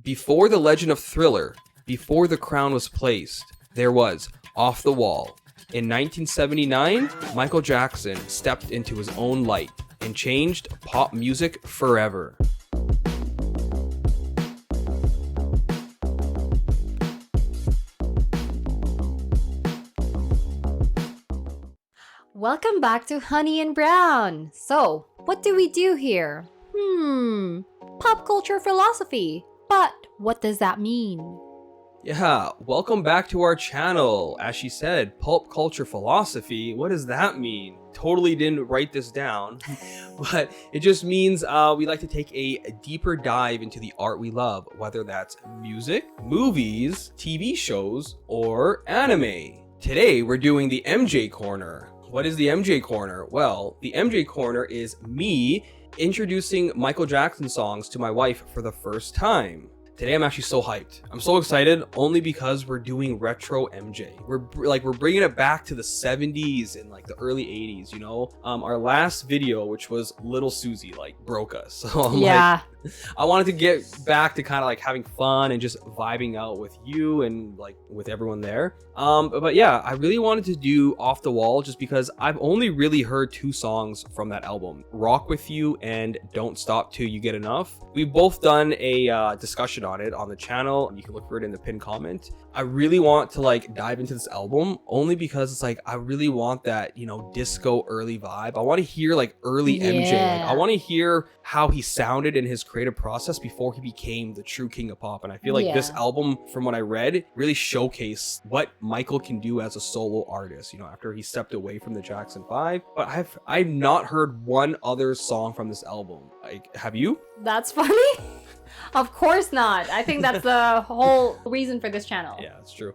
Before the legend of Thriller, before the crown was placed, there was Off the Wall. In 1979, Michael Jackson stepped into his own light and changed pop music forever. Welcome back to Honey and Brown. So, what do we do here? Pop culture philosophy. But what does that mean? Yeah, welcome back to our channel. As she said, pulp culture philosophy. What does that mean? Totally didn't write this down, but it just means we like to take a deeper dive into the art we love, whether that's music, movies, TV shows, or anime. Today, we're doing the MJ Corner. What is the MJ Corner? Well, the MJ Corner is me introducing Michael Jackson songs to my wife for the first time. Today I'm actually so hyped. I'm so excited only because we're doing retro MJ. We're bringing it back to the 70s and like the early 80s, you know? Our last video, which was Little Susie, like broke us. So I'm I wanted to get back to kind of like having fun and just vibing out with you and like with everyone there. But yeah, I really wanted to do Off the Wall just because I've only really heard 2 songs from that album, Rock With You and Don't Stop Till You Get Enough. We've both done a discussion on it on the channel. You can look for it in the pinned comment. I really want to like dive into this album only because it's like I really want that, you know, disco early vibe. I want to hear like early MJ. Like, I want to hear how he sounded in his creative process before he became the true king of pop. And I feel like this album, from what I read, really showcased what Michael can do as a solo artist, you know, after he stepped away from the Jackson 5. But I've not heard one other song from this album. Like, have you? That's funny. Of course not. I think that's the whole reason for this channel. Yeah, that's true.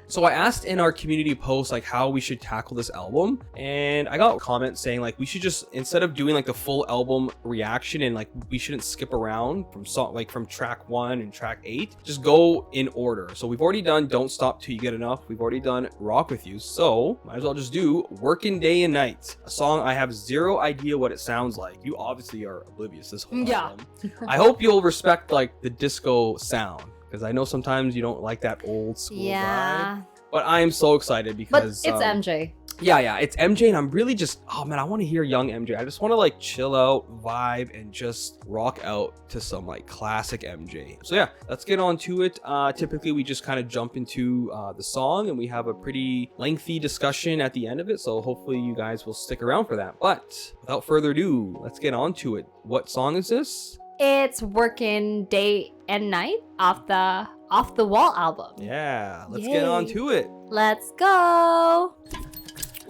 So I asked in our community post like how we should tackle this album, and I got comments saying like we should just, instead of doing like the full album reaction and like we shouldn't skip around from song like from track 1 and track 8, just go in order. So we've already done Don't Stop Till You Get Enough, we've already done Rock With You, so might as well just do Workin Day and Night, a song I have zero idea what it sounds like. You obviously are oblivious this whole album. I hope you'll respect like the disco sound, because I know sometimes you don't like that old school vibe. But I am so excited because it's MJ. Yeah, it's MJ, and I'm really just, oh man, I want to hear young MJ. I just want to like chill out, vibe, and just rock out to some like classic MJ. So yeah, let's get on to it. Typically we just kind of jump into the song and we have a pretty lengthy discussion at the end of it. So hopefully you guys will stick around for that. But without further ado, let's get on to it. What song is this? It's Workin Day and Night off the Wall album. Yeah, let's get on to it. Let's go.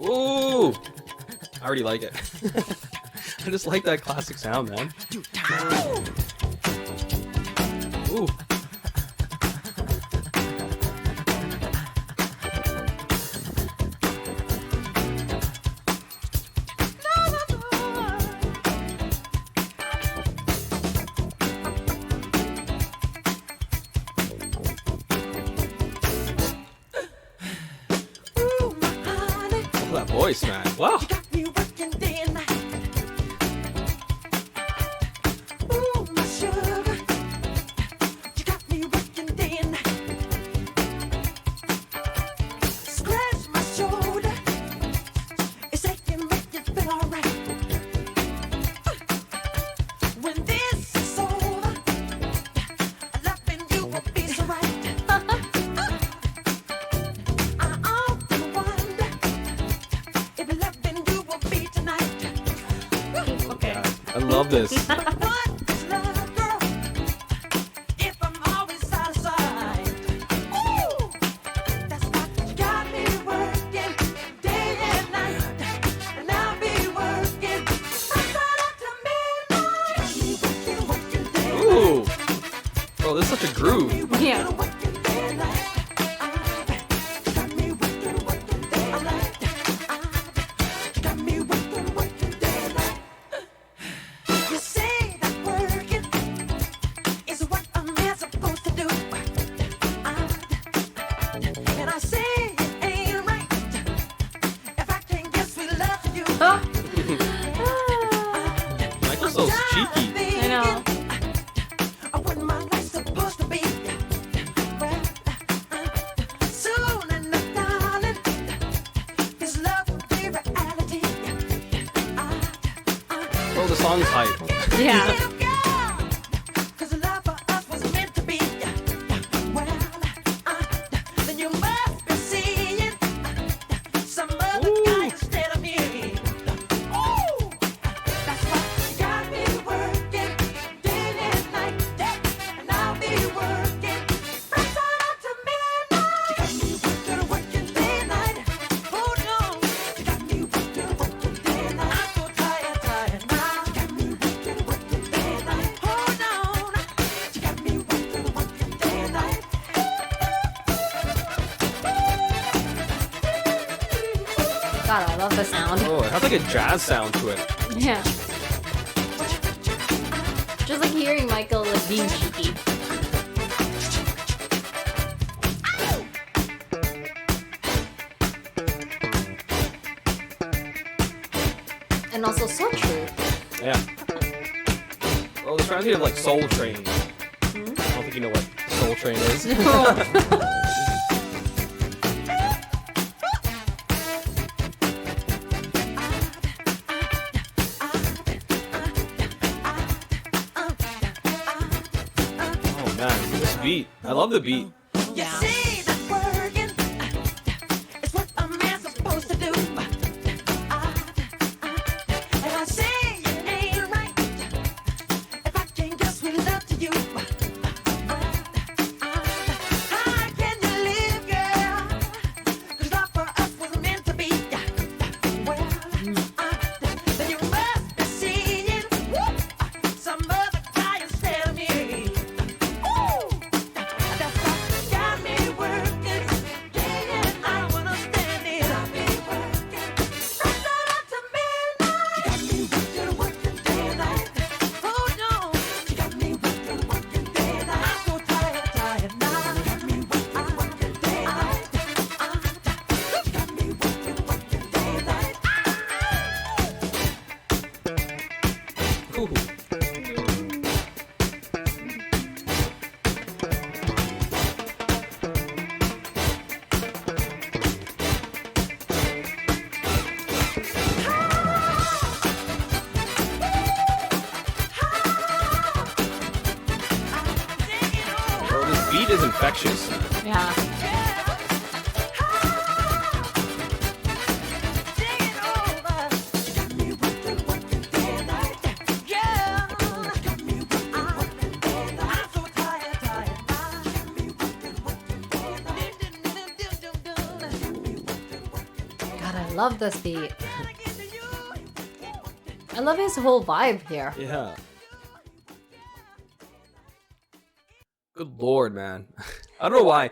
Ooh, I already like it. I just like that classic sound, man. Ooh. That voice, man. Wow. I love this. Ooh. Oh, this is such a groove. Yeah. Michael's so cheeky. I know. song's hype. Yeah. God, I love the sound. Oh, it has like a jazz sound to it. Yeah. Just like hearing Michael like being cheeky. And also so true. Yeah. Well, this reminds me of like Soul Train. I don't think you know what Soul Train is. Oh man, this beat. I love the beat. You see that working is what a man's supposed to do. And I say it ain't right if I can't just be love to you. How can you live, girl? 'Cause love for us was meant to be. Well, then you must be seeing some other guy instead of me. That's what got me working day and night when I'm standing. Got me working from sun up to midnight. Got me working day and night. Hold on, she got me working day and night. I'm so tired now. Got me working day and night. Got me working day and night. Ooh. Bro, this beat is infectious. Yeah. God, I love this beat. I love his whole vibe here. Yeah. Good lord, man. I don't know why.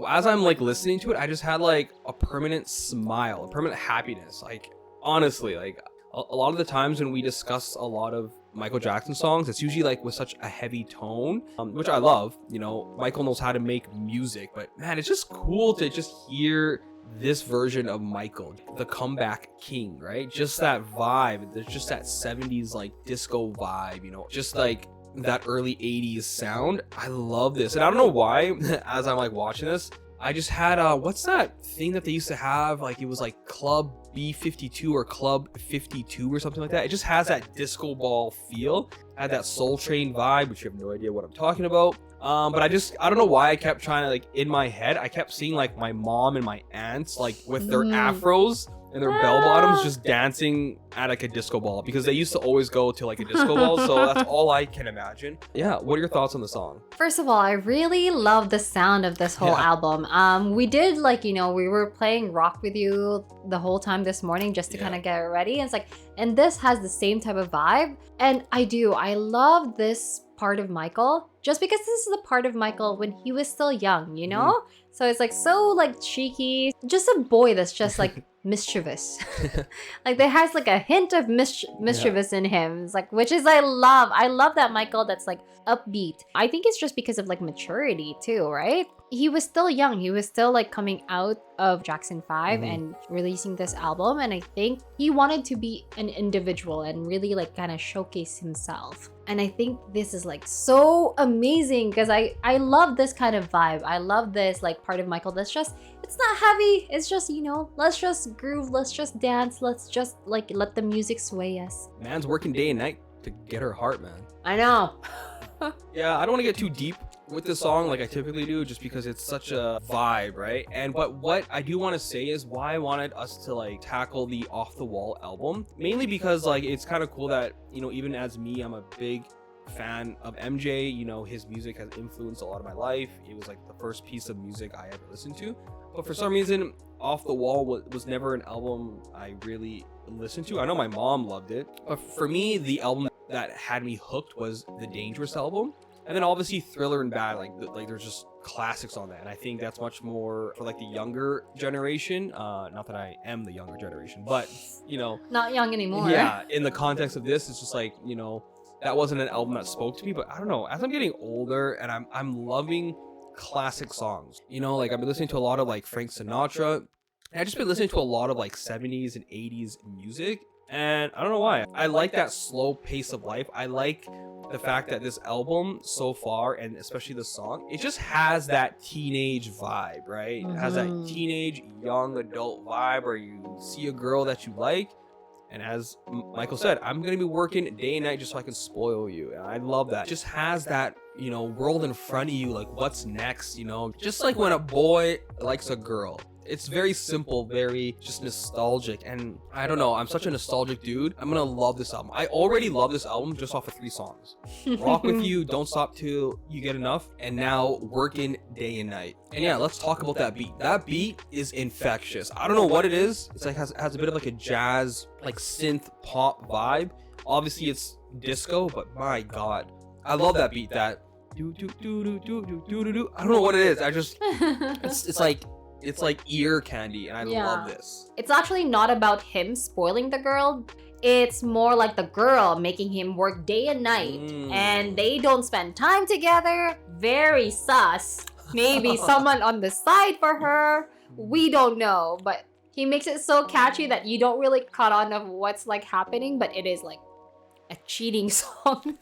As I'm like listening to it, I just had like a permanent smile, a permanent happiness. Like honestly, like a lot of the times when we discuss a lot of Michael Jackson songs, it's usually like with such a heavy tone, which I love. You know, Michael knows how to make music, but man, it's just cool to just hear this version of Michael, the comeback king, right? Just that vibe. There's just that 70s like disco vibe, you know, just like that early 80s sound. I love this. And I don't know why, as I'm like watching this, I just had what's that thing that they used to have? Like it was like Club B52 or Club 52 or something like that. It just has that disco ball feel. Had that Soul Train vibe, which you have no idea what I'm talking about. But I don't know why I kept trying to like in my head, I kept seeing like my mom and my aunts like with their afros and their bell bottoms just dancing at like a disco ball, because they used to always go to like a disco ball. So that's all I can imagine. Yeah, what are your thoughts on the song? First of all, I really love the sound of this whole album. We did like, you know, we were playing Rock With You the whole time this morning just to kind of get it ready. And it's like, and this has the same type of vibe. And I love this part of Michael just because this is the part of Michael when he was still young, you know? So it's like so like cheeky, just a boy that's just like mischievous. Like there has like a hint of mischievous in him. It's like, which is I love that Michael that's like upbeat. I think it's just because of like maturity too, right? He was still young. He was still like coming out of Jackson 5 and releasing this album, and I think he wanted to be an individual and really like kind of showcase himself. And I think this is like so amazing because I love this kind of vibe. I love this like part of Michael that's just, it's not heavy. It's just, you know, let's just groove, let's just dance, let's just like let the music sway us. Man's working day and night to get her heart, man. I know. Yeah, I don't want to get too deep with this song like I typically do, just because it's such a vibe, right? But what I do want to say is why I wanted us to like tackle the Off the Wall album, mainly because like it's kind of cool that, you know, even as me, I'm a big fan of MJ. You know, his music has influenced a lot of my life. It was like the first piece of music I ever listened to, but for some reason Off the Wall was never an album I really listened to. I know my mom loved it, but for me, the album that had me hooked was the Dangerous album. And then obviously Thriller and Bad, like there's just classics on that. And I think that's much more for like the younger generation. Not that I am the younger generation, but you know, Not young anymore. yeah, in the context of this, it's just like, you know, that wasn't an album that spoke to me. But I don't know, as I'm getting older and I'm loving classic songs, you know, like I've been listening to a lot of like Frank Sinatra, and I've just been listening to a lot of like 70s and 80s music. And I don't know why. I like that slow pace of life. I like the fact that this album so far, and especially the song, it just has that teenage vibe, right? It has that teenage young adult vibe where you see a girl that you like. And as Michael said, I'm going to be working day and night just so I can spoil you. And I love that. It just has that, you know, world in front of you. Like, what's next, you know? Just like when a boy likes a girl. It's very simple, very just nostalgic. And I don't know, I'm such a nostalgic dude. I'm gonna love this album. I already love this album just off of 3 songs. Rock With You, Don't Stop Till You Get Enough, and now Workin Day and Night. And yeah, let's talk about that beat. That beat is infectious. I don't know what it is. It's like has a bit of like a jazz, like synth pop vibe. Obviously it's disco, but my god. I love that beat. That do do do do do do do do. I don't know what it is. I just it's like ear candy, and I love this. It's actually not about him spoiling the girl. It's more like the girl making him work day and night, and they don't spend time together. Very sus. Maybe someone on the side for her. We don't know, but he makes it so catchy that you don't really caught on of what's like happening, but it is like a cheating song.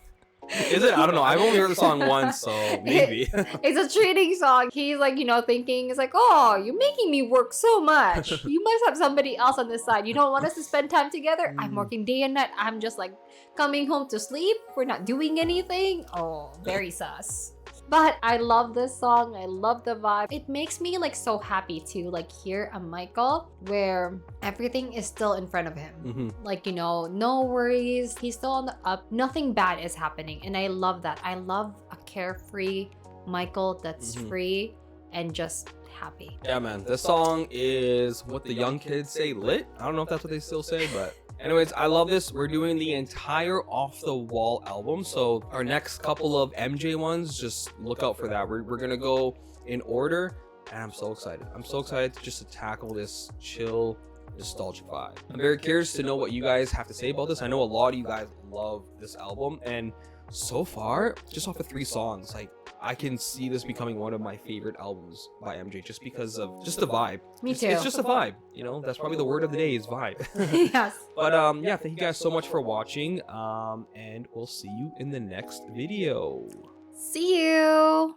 Is it? I don't know. I've only heard the song once, so maybe. It's a cheating song. He's like, you know, thinking, it's like, oh, you're making me work so much. You must have somebody else on the side. You don't want us to spend time together? I'm working day and night. I'm just like coming home to sleep. We're not doing anything. Oh, very sus. But I love this song. I love the vibe. It makes me like so happy to like hear a Michael where everything is still in front of him. Like, you know, no worries. He's still on the up. Nothing bad is happening. And I love that. I love a carefree Michael that's free and just happy. Yeah, man. This song is what the young kids say, lit. I don't know if that's what they still say, but anyways, I love this. We're doing the entire Off the Wall album. So our next couple of MJ ones, just look out for that. We're gonna go in order, and I'm so excited. I'm so excited just to tackle this chill, nostalgic vibe. I'm very curious to know what you guys have to say about this. I know a lot of you guys love this album, and so far, just off of 3 songs, like I can see this becoming one of my favorite albums by MJ just because of just the vibe. Me too. It's just a vibe, you know. That's probably the word of the day is vibe. Yes. But yeah, thank you guys so much for watching, and we'll see you in the next video. See you.